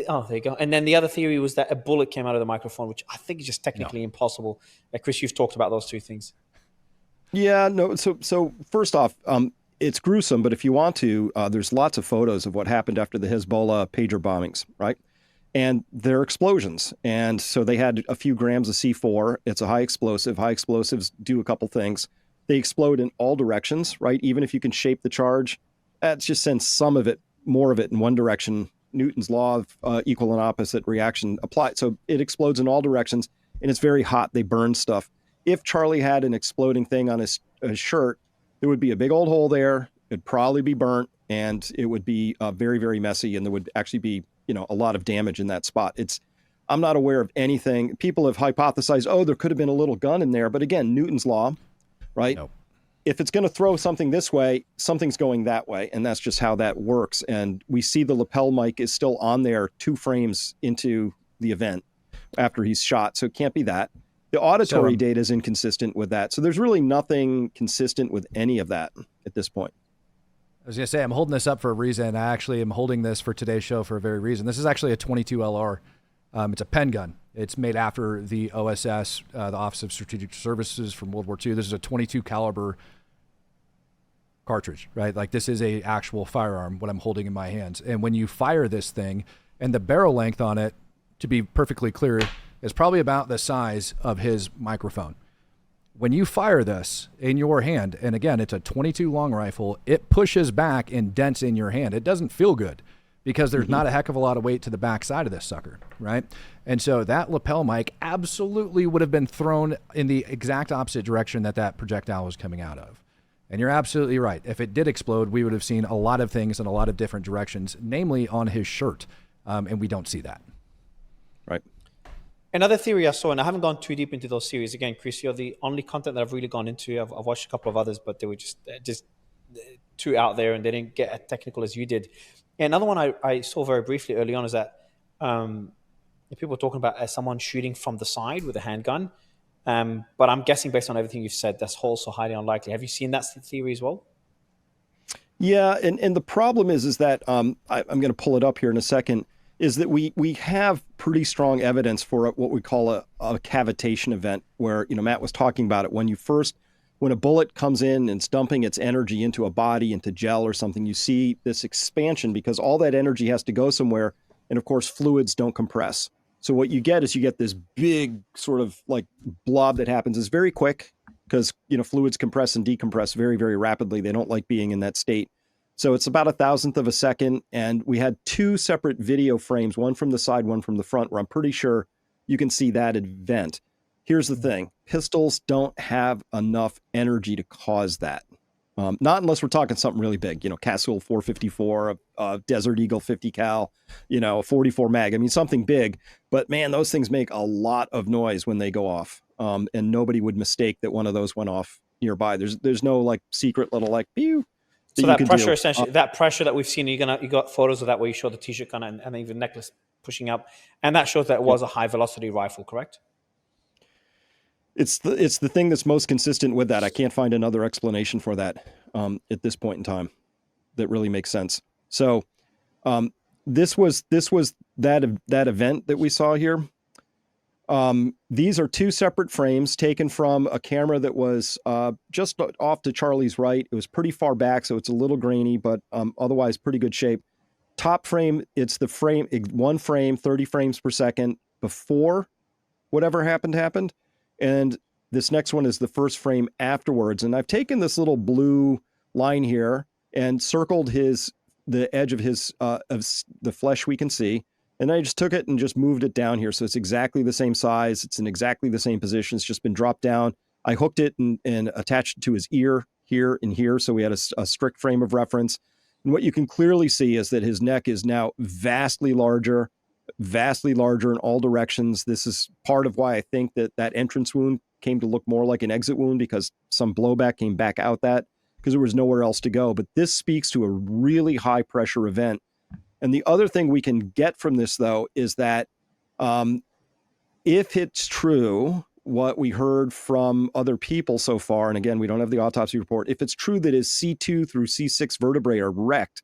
Oh, there you go. And then the other theory was that a bullet came out of the microphone, which I think is just No. technically impossible. Chris, you've talked about those two things. Yeah, no. So first off, it's gruesome, but if you want to, there's lots of photos of what happened after the Hezbollah pager bombings, right? And they're explosions. And so they had a few grams of C4. It's a high explosive. High explosives do a couple things. They explode in all directions, right? Even if you can shape the charge, that just sends some of it, more of it in one direction. Newton's law of equal and opposite reaction applied. So it explodes in all directions, and it's very hot. They burn stuff. If Charlie had an exploding thing on his shirt, there would be a big old hole there. It'd probably be burnt, and it would be very, very messy, and there would actually be, a lot of damage in that spot. I'm not aware of anything. People have hypothesized, oh, there could have been a little gun in there. But again, Newton's law, right? Nope. If it's going to throw something this way, something's going that way. And that's just how that works. And we see the lapel mic is still on there 2 frames into the event after he's shot. So it can't be that. The auditory data is inconsistent with that. So there's really nothing consistent with any of that at this point. I was going to say, I'm holding this up for a reason. I actually am holding this for today's show for a very reason. This is actually a 22 LR. It's a pen gun. It's made after the OSS, the Office of Strategic Services from World War II. This is a 22 caliber cartridge, right? Like this is a actual firearm, what I'm holding in my hands. And when you fire this thing, and the barrel length on it, to be perfectly clear, is probably about the size of his microphone. When you fire this in your hand, and again, it's a 22 long rifle, it pushes back and dents in your hand. It doesn't feel good because there's not a heck of a lot of weight to the back side of this sucker, right? And so that lapel mic absolutely would have been thrown in the exact opposite direction that projectile was coming out of. And you're absolutely right. If it did explode, we would have seen a lot of things in a lot of different directions, namely on his shirt, and we don't see that. Right. Another theory I saw, and I haven't gone too deep into those series. Again, Chris, you're the only content that I've really gone into. I've watched a couple of others, but they were just too out there, and they didn't get as technical as you did. And another one I saw very briefly early on is that people were talking about someone shooting from the side with a handgun. But I'm guessing based on everything you've said, that's also highly unlikely. Have you seen that theory as well? Yeah, and the problem is that I'm going to pull it up here in a second, is that we have pretty strong evidence for what we call a cavitation event, where, Matt was talking about it. When a bullet comes in and it's dumping its energy into a body, into gel or something, you see this expansion because all that energy has to go somewhere. And of course, fluids don't compress. So what you get this big sort of like blob that happens. Is very quick because, fluids compress and decompress very, very rapidly. They don't like being in that state. So it's about 1,000th of a second. And we had 2 separate video frames, one from the side, one from the front, where I'm pretty sure you can see that event. Here's the thing. Pistols don't have enough energy to cause that. Not unless we're talking something really big, Castle 454, Desert Eagle 50 cal, a 44 mag. I mean, something big. But man, those things make a lot of noise when they go off. And nobody would mistake that one of those went off nearby. There's no like secret little like pew. So that pressure, essentially, that pressure that we've seen, you got photos of that where you show the t-shirt kind of and even necklace pushing up, and that shows that it was a high velocity rifle, correct? It's the thing that's most consistent with that. I can't find another explanation for that at this point in time that really makes sense. So this was that event that we saw here. These are 2 separate frames taken from a camera that was just off to Charlie's right. It was pretty far back, so it's a little grainy, but otherwise pretty good shape. Top frame, it's the frame, 1 frame, 30 frames per second before whatever happened. And this next one is the first frame afterwards. And I've taken this little blue line here and circled the edge of of the flesh we can see. And I just took it and just moved it down here. So it's exactly the same size. It's in exactly the same position. It's just been dropped down. I hooked it and attached it to his ear here and here. So we had a strict frame of reference. And what you can clearly see is that his neck is now vastly larger in all directions. This is part of why I think that entrance wound came to look more like an exit wound, because some blowback came back out because there was nowhere else to go. But this speaks to a really high pressure event. And the other thing we can get from this, though, is that if it's true, what we heard from other people so far, and again, we don't have the autopsy report, if it's true that his C2 through C6 vertebrae are wrecked,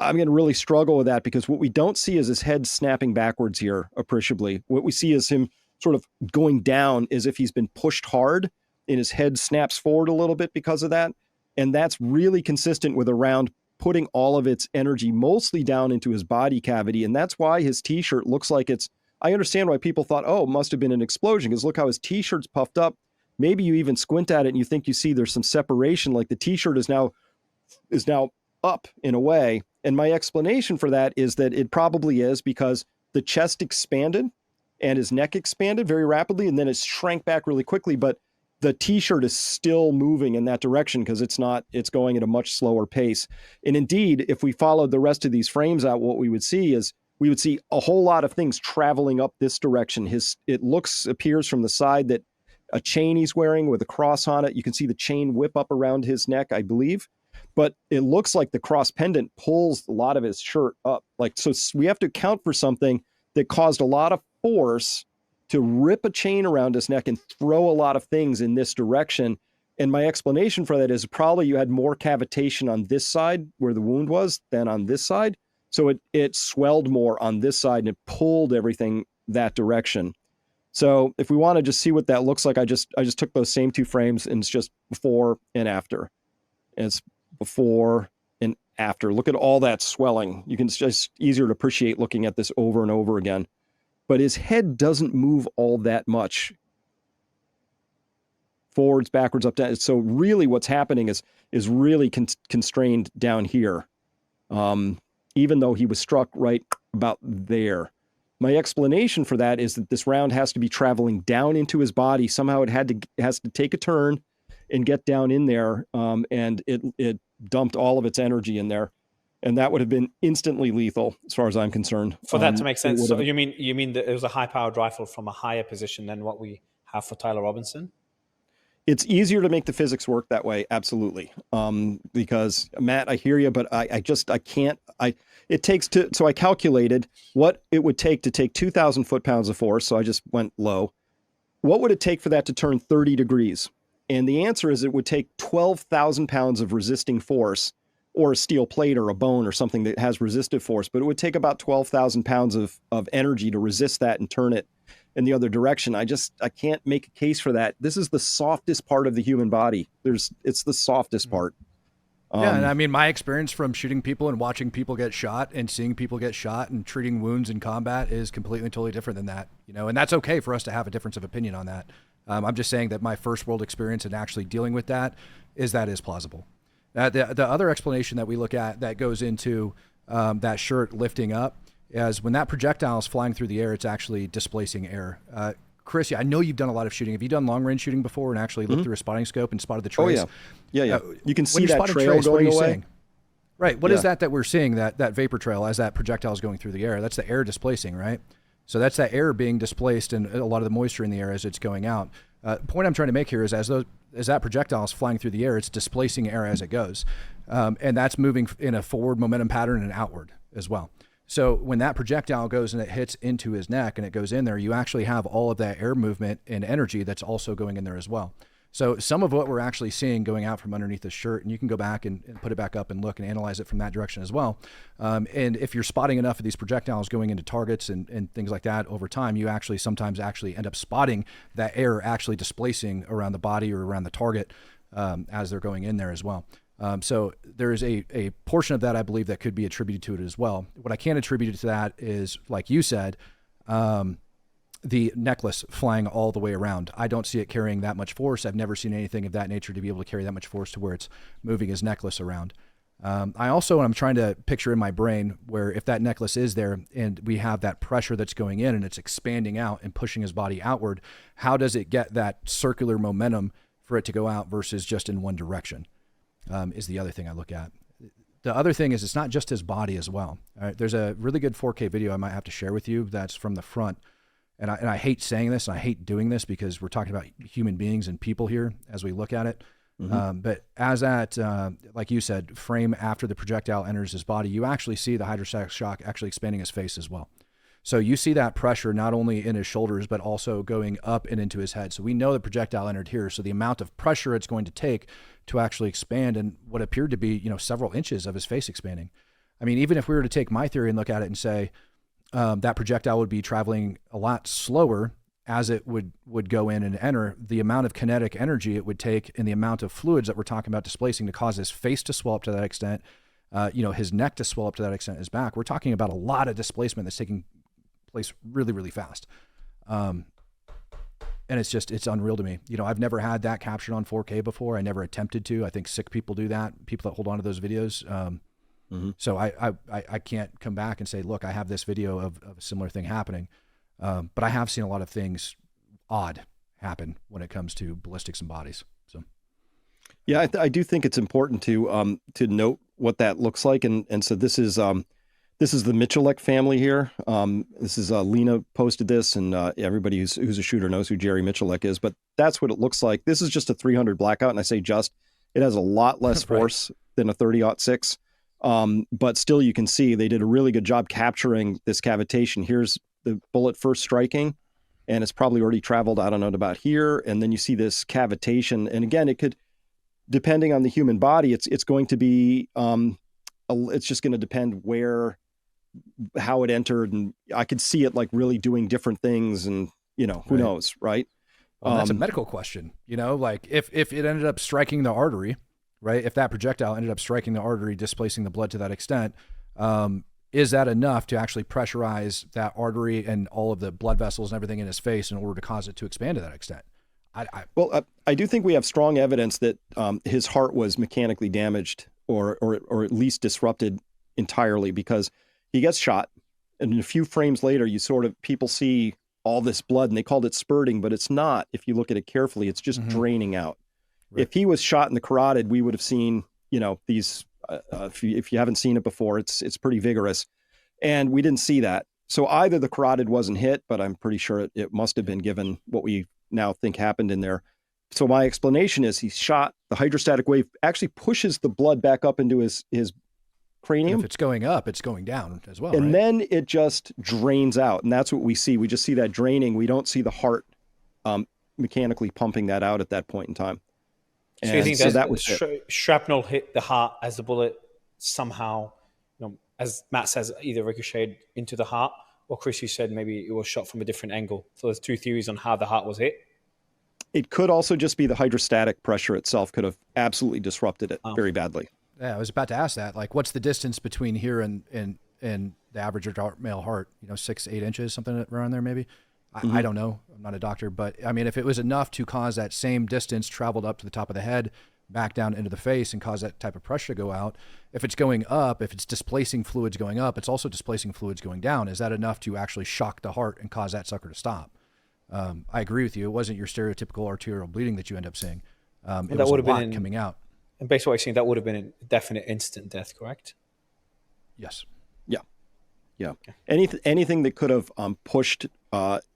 I'm going to really struggle with that, because what we don't see is his head snapping backwards here appreciably. What we see is him sort of going down as if he's been pushed hard, and his head snaps forward a little bit because of that. And that's really consistent with a round putting all of its energy mostly down into his body cavity. And that's why his t-shirt looks like it's, I understand why people thought, oh, it must have been an explosion, because look how his t-shirt's puffed up. Maybe you even squint at it and you think you see there's some separation, like the t-shirt is now up in a way. And my explanation for that is that it probably is because the chest expanded and his neck expanded very rapidly, and then it shrank back really quickly. But the t-shirt is still moving in that direction because it's going at a much slower pace. And indeed, if we followed the rest of these frames out, what we would see is we would see a whole lot of things traveling up this direction. Appears from the side that a chain he's wearing with a cross on it. You can see the chain whip up around his neck, I believe. But it looks like the cross pendant pulls a lot of his shirt up. So we have to account for something that caused a lot of force to rip a chain around his neck and throw a lot of things in this direction. And my explanation for that is probably you had more cavitation on this side where the wound was than on this side. So it swelled more on this side and it pulled everything that direction. So if we want to just see what that looks like, I just took those same two frames and it's just before and after. And it's before and after. Look at all that swelling. It's just easier to appreciate looking at this over and over again. But his head doesn't move all that much. Forwards, backwards, up, down. So really what's happening is really constrained down here. Even though he was struck right about there. My explanation for that is that this round has to be traveling down into his body. Somehow it has to take a turn and get down in there. And it dumped all of its energy in there. And that would have been instantly lethal, as far as I'm concerned. For that to make sense, so you mean that it was a high-powered rifle from a higher position than what we have for Tyler Robinson? It's easier to make the physics work that way, absolutely. Because Matt, I hear you, but I can't. So I calculated what it would take to take 2,000 foot-pounds of force. So I just went low. What would it take for that to turn 30 degrees? And the answer is it would take 12,000 pounds of resisting force, or a steel plate or a bone or something that has resistive force, but it would take about 12,000 pounds of energy to resist that and turn it in the other direction. I can't make a case for that. This is the softest part of the human body. It's the softest part. Yeah, and I mean, my experience from shooting people and watching people get shot and seeing people get shot and treating wounds in combat is completely and totally different than that, and that's okay for us to have a difference of opinion on that. I'm just saying that my first world experience in actually dealing with that is plausible. The other explanation that we look at that goes into that shirt lifting up is when that projectile is flying through the air, it's actually displacing air. Chris, I know you've done a lot of shooting. Have you done long range shooting before and actually looked through a spotting scope and spotted the trace? Oh, yeah. You can see that trail going away. Seeing? Right. What is that we're seeing, that vapor trail as that projectile is going through the air? That's the air displacing, right? So that's that air being displaced and a lot of the moisture in the air as it's going out. The point I'm trying to make here is as that projectile is flying through the air, it's displacing air as it goes. And that's moving in a forward momentum pattern and outward as well. So when that projectile goes and it hits into his neck and it goes in there, you actually have all of that air movement and energy that's also going in there as well. So some of what we're actually seeing going out from underneath the shirt, and you can go back and put it back up and look and analyze it from that direction as well. And if you're spotting enough of these projectiles going into targets and things like that over time, you actually sometimes end up spotting that air actually displacing around the body or around the target as they're going in there as well. So there is a portion of that, I believe, that could be attributed to it as well. What I can attribute to that is, like you said, the necklace flying all the way around. I don't see it carrying that much force. I've never seen anything of that nature to be able to carry that much force to where it's moving his necklace around. I'm trying to picture in my brain where if that necklace is there and we have that pressure that's going in and it's expanding out and pushing his body outward, how does it get that circular momentum for it to go out versus just in one direction? Is the other thing I look at. The other thing is it's not just his body as well. All right, there's a really good 4K video I might have to share with you that's from the front. And I hate saying this, and I hate doing this because we're talking about human beings and people here as we look at it. But as that, like you said, frame after the projectile enters his body, you actually see the hydrostatic shock actually expanding his face as well. So you see that pressure not only in his shoulders, but also going up and into his head. So we know the projectile entered here. So the amount of pressure it's going to take to actually expand and what appeared to be, several inches of his face expanding. I mean, even if we were to take my theory and look at it and say that projectile would be traveling a lot slower as it would go in and enter, the amount of kinetic energy it would take and the amount of fluids that we're talking about displacing to cause his face to swell up to that extent, his neck to swell up to that extent, his back, we're talking about a lot of displacement that's taking place really, really fast. And it's unreal to me. I've never had that captured on 4K before. I never attempted to. I think sick people do that, people that hold on to those videos. So I can't come back and say, look, I have this video of a similar thing happening. But I have seen a lot of things odd happen when it comes to ballistics and bodies. So, yeah, I do think it's important to note what that looks like. And so this is the Michalek family here. This is Lena posted this, and everybody who's a shooter knows who Jerry Michalek is. But that's what it looks like. This is just a 300 blackout, and I say just. It has a lot less force than a 30-06. But still, you can see they did a really good job capturing this cavitation. Here's the bullet first striking, and it's probably already traveled, I don't know, to about here. And then you see this cavitation. And again, it could, depending on the human body, it's going to be, it's just going to depend how it entered. And I could see it like really doing different things, and who knows, right? Well, that's a medical question, like if it ended up striking the artery, right? If that projectile ended up striking the artery, displacing the blood to that extent, is that enough to actually pressurize that artery and all of the blood vessels and everything in his face in order to cause it to expand to that extent? I do think we have strong evidence that his heart was mechanically damaged or at least disrupted entirely, because he gets shot, and a few frames later, people see all this blood, and they called it spurting, but it's not. If you look at it carefully, it's just draining out. Right. If he was shot in the carotid, we would have seen, these. If you haven't seen it before, it's pretty vigorous, and we didn't see that. So either the carotid wasn't hit, but I'm pretty sure it must have been, given what we now think happened in there. So my explanation is he's shot. The hydrostatic wave actually pushes the blood back up into his cranium. And if it's going up, it's going down as well. And then it just drains out, and that's what we see. We just see that draining. We don't see the heart mechanically pumping that out at that point in time. So you think that was shrapnel hit the heart as the bullet somehow, as Matt says, either ricocheted into the heart, or Chris, you said maybe it was shot from a different angle. So there's two theories on how the heart was hit. It could also just be the hydrostatic pressure itself could have absolutely disrupted it very badly. Yeah, I was about to ask that. Like, what's the distance between here and the average adult male heart? 6-8 inches, something around there maybe? I don't know. I'm not a doctor, but I mean, if it was enough to cause that same distance traveled up to the top of the head, back down into the face, and cause that type of pressure to go out, if it's going up, if it's displacing fluids going up, it's also displacing fluids going down. Is that enough to actually shock the heart and cause that sucker to stop? I agree with you. It wasn't your stereotypical arterial bleeding that you end up seeing. It was a lot coming out. And based on what you're saying, that would have been a definite instant death, correct? Yes. Yeah. Anything that could have pushed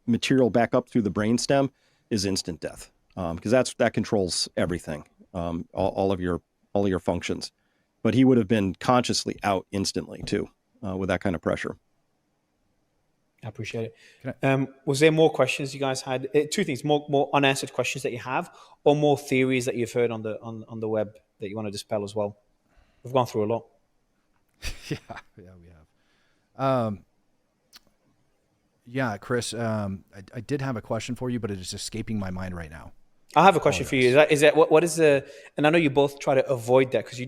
material back up through the brainstem is instant death, because that controls everything, all of your functions. But he would have been consciously out instantly too, with that kind of pressure. I appreciate it. Was there more questions you guys had? Two things: more unanswered questions that you have, or more theories that you've heard on the web that you want to dispel as well. We've gone through a lot. Yeah, we have. Yeah, Chris, I did have a question for you, but it is escaping my mind right now. I have a question for you. Is that what is the? And I know you both try to avoid that because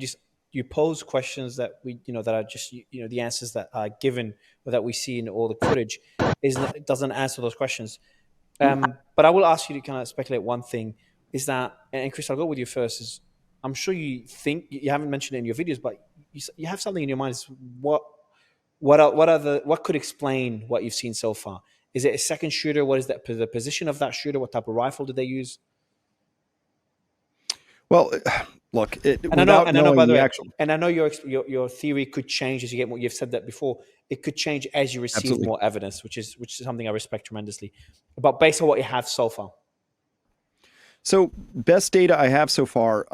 you pose questions that that are just the answers that are given or that we see in all the footage doesn't answer those questions. But I will ask you to kind of speculate one thing: is that, and Chris, I'll go with you first. Is I'm sure you think you haven't mentioned it in your videos, but you have something in your mind. Is what could explain what you've seen so far? Is it a second shooter? What is the position of that shooter? What type of rifle did they use? Well, look, I know your theory could change as you get more. You've said that before. It could change as you receive more evidence, which is something I respect tremendously. But based on what you have so far. So best data I have so far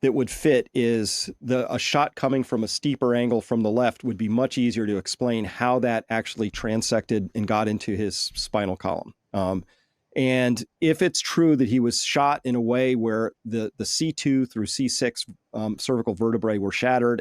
that would fit is a shot coming from a steeper angle from the left would be much easier to explain how that actually transected and got into his spinal column. And if it's true that he was shot in a way where the C2 through C6 cervical vertebrae were shattered